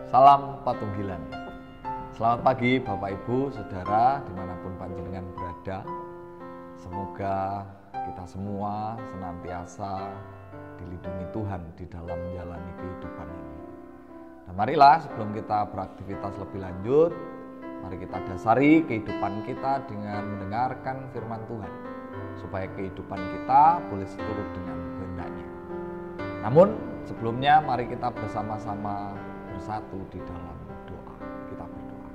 Salam Patunggilan. Selamat pagi Bapak Ibu, Saudara dimanapun panjenengan berada. Semoga kita semua senantiasa dilindungi Tuhan di dalam menjalani kehidupan ini. Nah, marilah sebelum kita beraktivitas lebih lanjut, mari kita dasari kehidupan kita dengan mendengarkan firman Tuhan, supaya kehidupan kita boleh seturut dengan kehendaknya. Namun sebelumnya mari kita bersama-sama bersatu di dalam doa. Kita berdoa.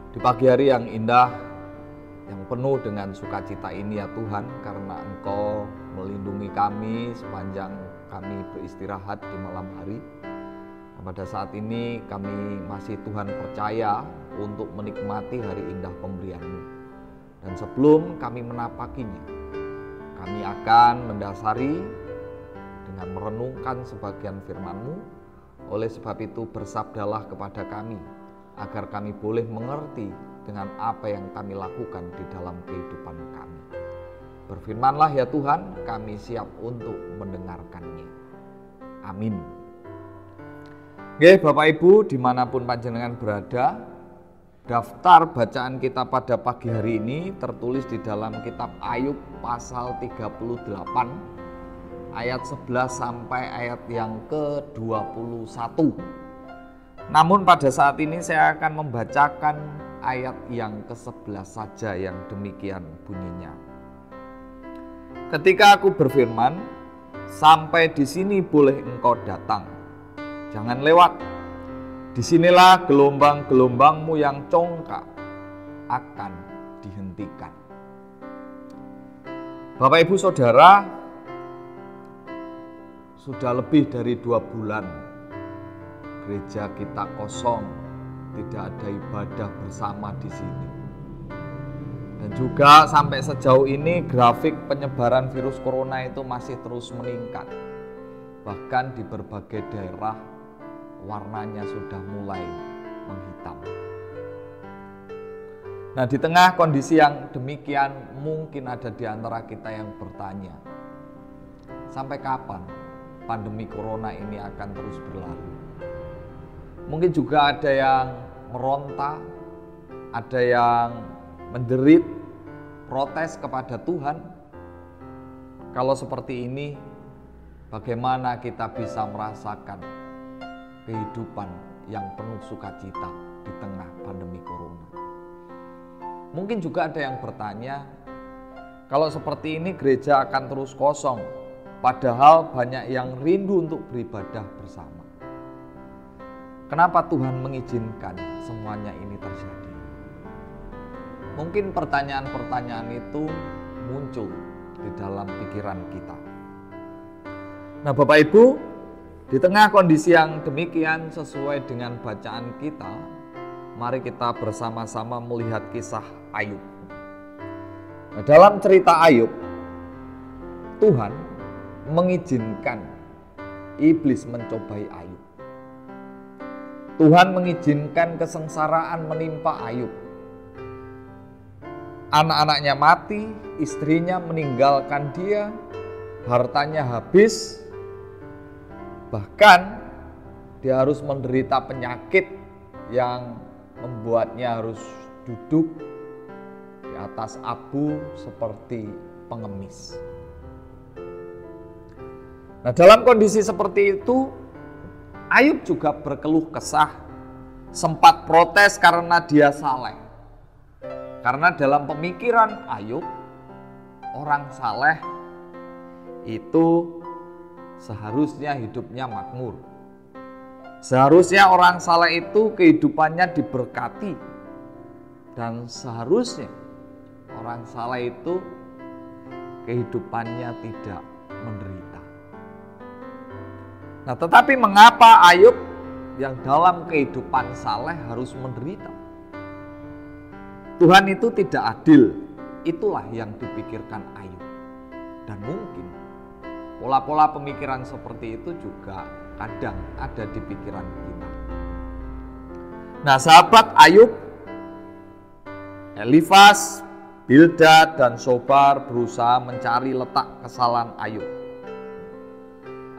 Di pagi hari yang indah, yang penuh dengan sukacita ini ya Tuhan, karena Engkau melindungi kami sepanjang kami beristirahat di malam hari. Pada saat ini kami masih Tuhan percaya untuk menikmati hari indah pemberian-Mu. Dan sebelum kami menapakinya, kami akan mendasari dengan merenungkan sebagian firman-Mu. Oleh sebab itu bersabdalah kepada kami, agar kami boleh mengerti dengan apa yang kami lakukan di dalam kehidupan kami. Berfirmanlah ya Tuhan, kami siap untuk mendengarkannya. Amin. Oke, Bapak Ibu dimanapun panjenengan berada, daftar bacaan kita pada pagi hari ini tertulis di dalam kitab Ayub pasal 38 ayat 11 sampai ayat yang ke-21. Namun pada saat ini saya akan membacakan ayat yang ke-11 saja yang demikian bunyinya. Ketika aku berfirman, sampai di sini boleh engkau datang, jangan lewat. Disinilah gelombang-gelombangmu yang congkak akan dihentikan. Bapak Ibu Saudara, sudah lebih dari 2 bulan gereja kita kosong, tidak ada ibadah bersama di sini. Dan juga sampai sejauh ini grafik penyebaran virus corona itu masih terus meningkat. Bahkan di berbagai daerah warnanya sudah mulai menghitam. Nah, di tengah kondisi yang demikian, mungkin ada di antara kita yang bertanya, sampai kapan pandemi corona ini akan terus berlalu? Mungkin juga ada yang meronta, ada yang menjerit, protes kepada Tuhan. Kalau seperti ini, bagaimana kita bisa merasakan kehidupan yang penuh sukacita di tengah pandemi corona? Mungkin juga ada yang bertanya, kalau seperti ini gereja akan terus kosong, padahal banyak yang rindu untuk beribadah bersama. Kenapa Tuhan mengizinkan semuanya ini terjadi? Mungkin pertanyaan-pertanyaan itu muncul di dalam pikiran kita. Nah, Bapak Ibu, di tengah kondisi yang demikian, sesuai dengan bacaan kita, mari kita bersama-sama melihat kisah Ayub. Nah, dalam cerita Ayub, Tuhan mengizinkan iblis mencobai Ayub. Tuhan mengizinkan kesengsaraan menimpa Ayub. Anak-anaknya mati, istrinya meninggalkan dia, hartanya habis, bahkan dia harus menderita penyakit yang membuatnya harus duduk di atas abu seperti pengemis. Nah, dalam kondisi seperti itu, Ayub juga berkeluh kesah, sempat protes karena dia saleh. Karena dalam pemikiran Ayub, orang saleh itu seharusnya hidupnya makmur. Seharusnya orang saleh itu kehidupannya diberkati. Dan seharusnya orang saleh itu kehidupannya tidak menderita. Nah, tetapi mengapa Ayub yang dalam kehidupan saleh harus menderita? Tuhan itu tidak adil. Itulah yang dipikirkan Ayub. Dan mungkin pola-pola pemikiran seperti itu juga kadang ada di pikiran kita. Nah, sahabat Ayub, Elifas, Bildad, dan Sobar berusaha mencari letak kesalahan Ayub.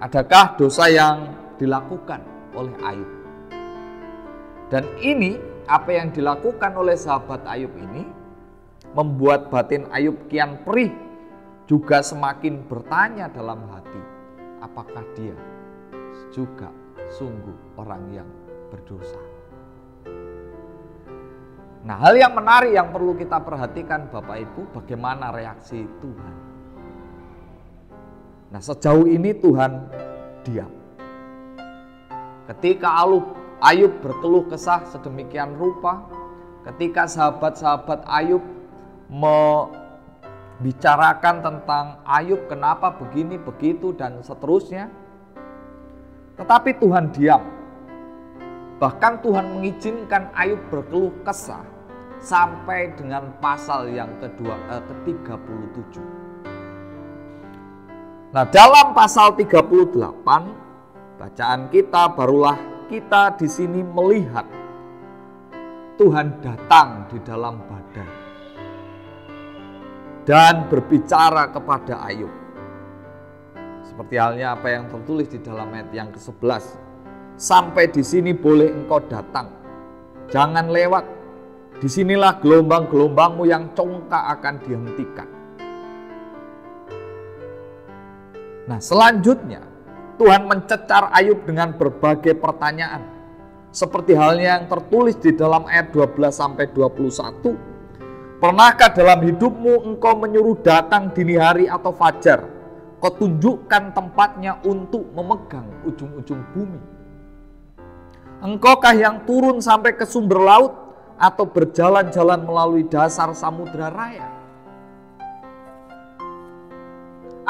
Adakah dosa yang dilakukan oleh Ayub. Dan ini, apa yang dilakukan oleh sahabat Ayub ini, membuat batin Ayub kian perih, juga semakin bertanya dalam hati, apakah dia juga sungguh orang yang berdosa. Nah, hal yang menarik yang perlu kita perhatikan Bapak Ibu, bagaimana reaksi Tuhan. Nah, sejauh ini Tuhan diam. Ketika Ayub berkeluh kesah sedemikian rupa, ketika sahabat-sahabat Ayub membicarakan tentang Ayub kenapa begini, begitu, dan seterusnya, tetapi Tuhan diam. Bahkan Tuhan mengizinkan Ayub berkeluh kesah sampai dengan pasal yang ke-37. Nah, dalam pasal 38 bacaan kita barulah kita di sini melihat Tuhan datang di dalam badai dan berbicara kepada Ayub. Seperti halnya apa yang tertulis di dalam ayat yang ke-11. Sampai di sini boleh engkau datang, jangan lewat. Disinilah gelombang-gelombangmu yang congkak akan dihentikan. Nah, selanjutnya Tuhan mencecar Ayub dengan berbagai pertanyaan. Seperti halnya yang tertulis di dalam ayat 12-21. Pernahkah dalam hidupmu engkau menyuruh datang dini hari atau fajar? Kau tunjukkan tempatnya untuk memegang ujung-ujung bumi. Engkaukah yang turun sampai ke sumber laut atau berjalan-jalan melalui dasar samudra raya?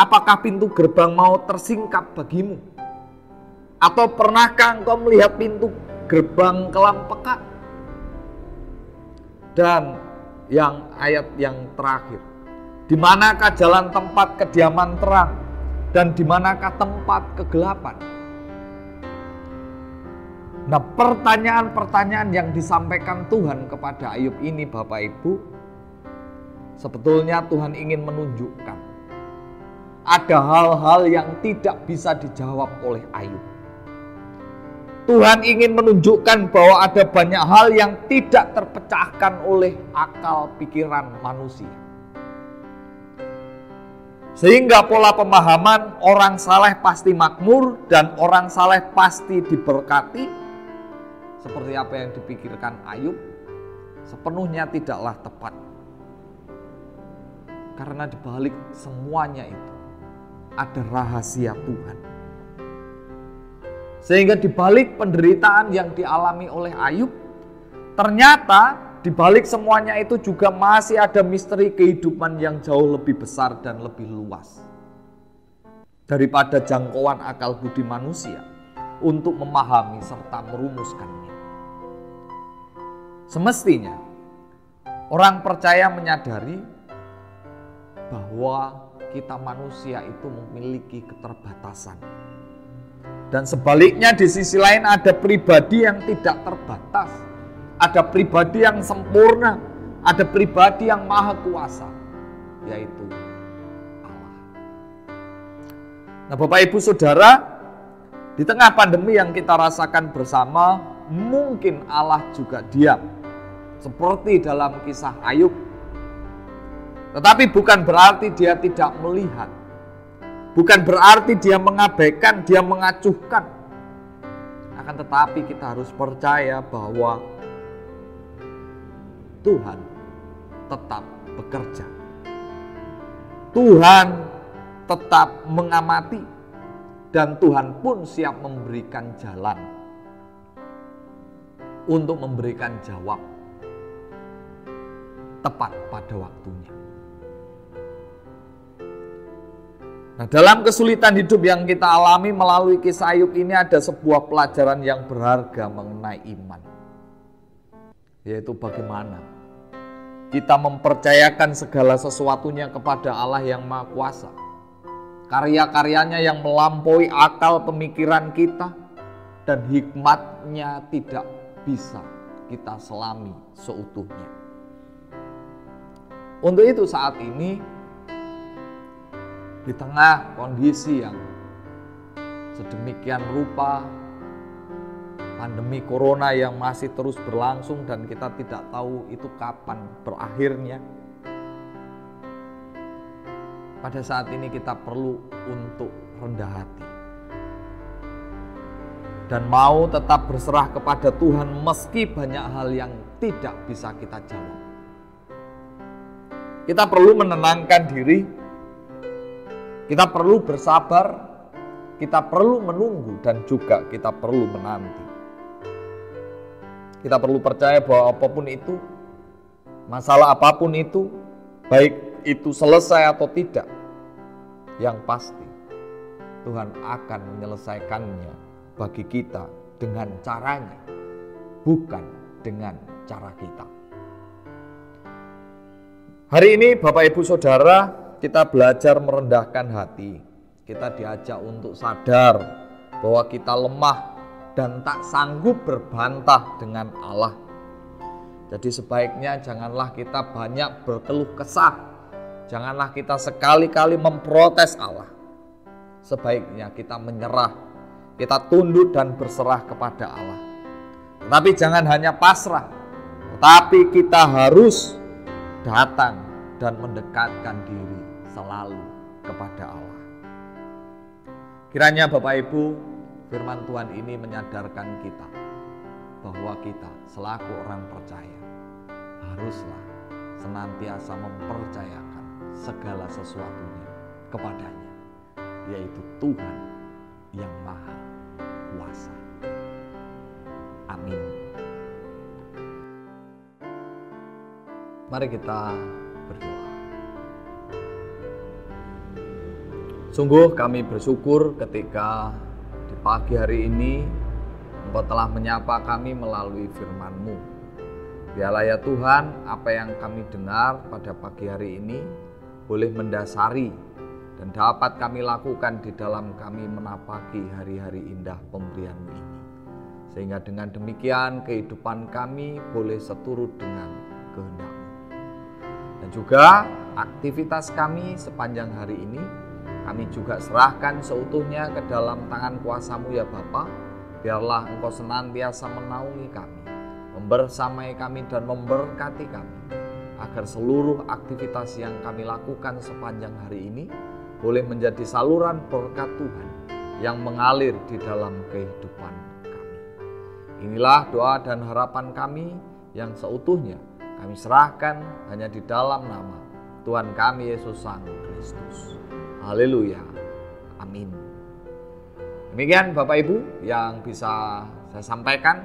Apakah pintu gerbang maut tersingkap bagimu? Atau pernahkah engkau melihat pintu gerbang kelam pekat? Dan yang ayat yang terakhir, di manakah jalan tempat kediaman terang dan di manakah tempat kegelapan? Nah, pertanyaan-pertanyaan yang disampaikan Tuhan kepada Ayub ini Bapak Ibu, sebetulnya Tuhan ingin menunjukkan ada hal-hal yang tidak bisa dijawab oleh Ayub. Tuhan ingin menunjukkan bahwa ada banyak hal yang tidak terpecahkan oleh akal pikiran manusia. Sehingga pola pemahaman orang saleh pasti makmur dan orang saleh pasti diberkati, seperti apa yang dipikirkan Ayub, sepenuhnya tidaklah tepat. Karena dibalik semuanya itu ada rahasia Tuhan. Sehingga dibalik penderitaan yang dialami oleh Ayub, ternyata dibalik semuanya itu juga masih ada misteri kehidupan yang jauh lebih besar dan lebih luas daripada jangkauan akal budi manusia untuk memahami serta merumuskannya. Semestinya orang percaya menyadari bahwa kita manusia itu memiliki keterbatasan. Dan sebaliknya di sisi lain ada pribadi yang tidak terbatas. Ada pribadi yang sempurna, ada pribadi yang maha kuasa, yaitu Allah. Nah, Bapak Ibu Saudara, di tengah pandemi yang kita rasakan bersama, mungkin Allah juga diam, seperti dalam kisah Ayub. Tetapi bukan berarti dia tidak melihat. Bukan berarti dia mengabaikan, dia mengacuhkan. Akan tetapi kita harus percaya bahwa Tuhan tetap bekerja. Tuhan tetap mengamati. Dan Tuhan pun siap memberikan jalan untuk memberikan jawab tepat pada waktunya. Nah, dalam kesulitan hidup yang kita alami melalui kisah Ayub ini ada sebuah pelajaran yang berharga mengenai iman. Yaitu bagaimana kita mempercayakan segala sesuatunya kepada Allah yang Maha Kuasa. Karya-karyanya yang melampaui akal pemikiran kita dan hikmatnya tidak bisa kita selami seutuhnya. Untuk itu saat ini di tengah kondisi yang sedemikian rupa pandemi corona yang masih terus berlangsung dan kita tidak tahu itu kapan berakhirnya. Pada saat ini kita perlu untuk rendah hati dan mau tetap berserah kepada Tuhan meski banyak hal yang tidak bisa kita jawab. Kita perlu menenangkan diri, kita perlu bersabar, kita perlu menunggu, dan juga kita perlu menanti. Kita perlu percaya bahwa apapun itu, masalah apapun itu, baik itu selesai atau tidak, yang pasti Tuhan akan menyelesaikannya bagi kita dengan caranya, bukan dengan cara kita. Hari ini Bapak Ibu Saudara, kita belajar merendahkan hati. Kita diajak untuk sadar bahwa kita lemah dan tak sanggup berbantah dengan Allah. Jadi sebaiknya janganlah kita banyak berkeluh kesah. Janganlah kita sekali-kali memprotes Allah. Sebaiknya kita menyerah, kita tunduk dan berserah kepada Allah. Tetapi jangan hanya pasrah, tetapi kita harus datang dan mendekatkan diri selalu kepada Allah. Kiranya Bapak Ibu, firman Tuhan ini menyadarkan kita bahwa kita selaku orang percaya haruslah senantiasa mempercayakan segala sesuatunya kepadanya, yaitu Tuhan yang Maha Kuasa. Amin. Mari kita berdoa. Sungguh kami bersyukur ketika di pagi hari ini Engkau telah menyapa kami melalui firman-Mu. Biarlah ya Tuhan, apa yang kami dengar pada pagi hari ini boleh mendasari dan dapat kami lakukan di dalam kami menapaki hari-hari indah pemberian-Mu ini. Sehingga dengan demikian kehidupan kami boleh seturut dengan kehendak-Mu. Dan juga aktivitas kami sepanjang hari ini kami juga serahkan seutuhnya ke dalam tangan kuasa-Mu ya Bapa. Biarlah Engkau senantiasa menaungi kami, membersamai kami dan memberkati kami, agar seluruh aktivitas yang kami lakukan sepanjang hari ini boleh menjadi saluran berkat Tuhan yang mengalir di dalam kehidupan kami. Inilah doa dan harapan kami yang seutuhnya kami serahkan hanya di dalam nama Tuhan kami Yesus Sang Kristus. Haleluya. Amin. Demikian Bapak Ibu yang bisa saya sampaikan.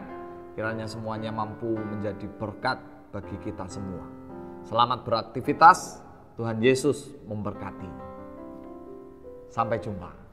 Kiranya semuanya mampu menjadi berkat bagi kita semua. Selamat beraktivitas. Tuhan Yesus memberkati. Sampai jumpa.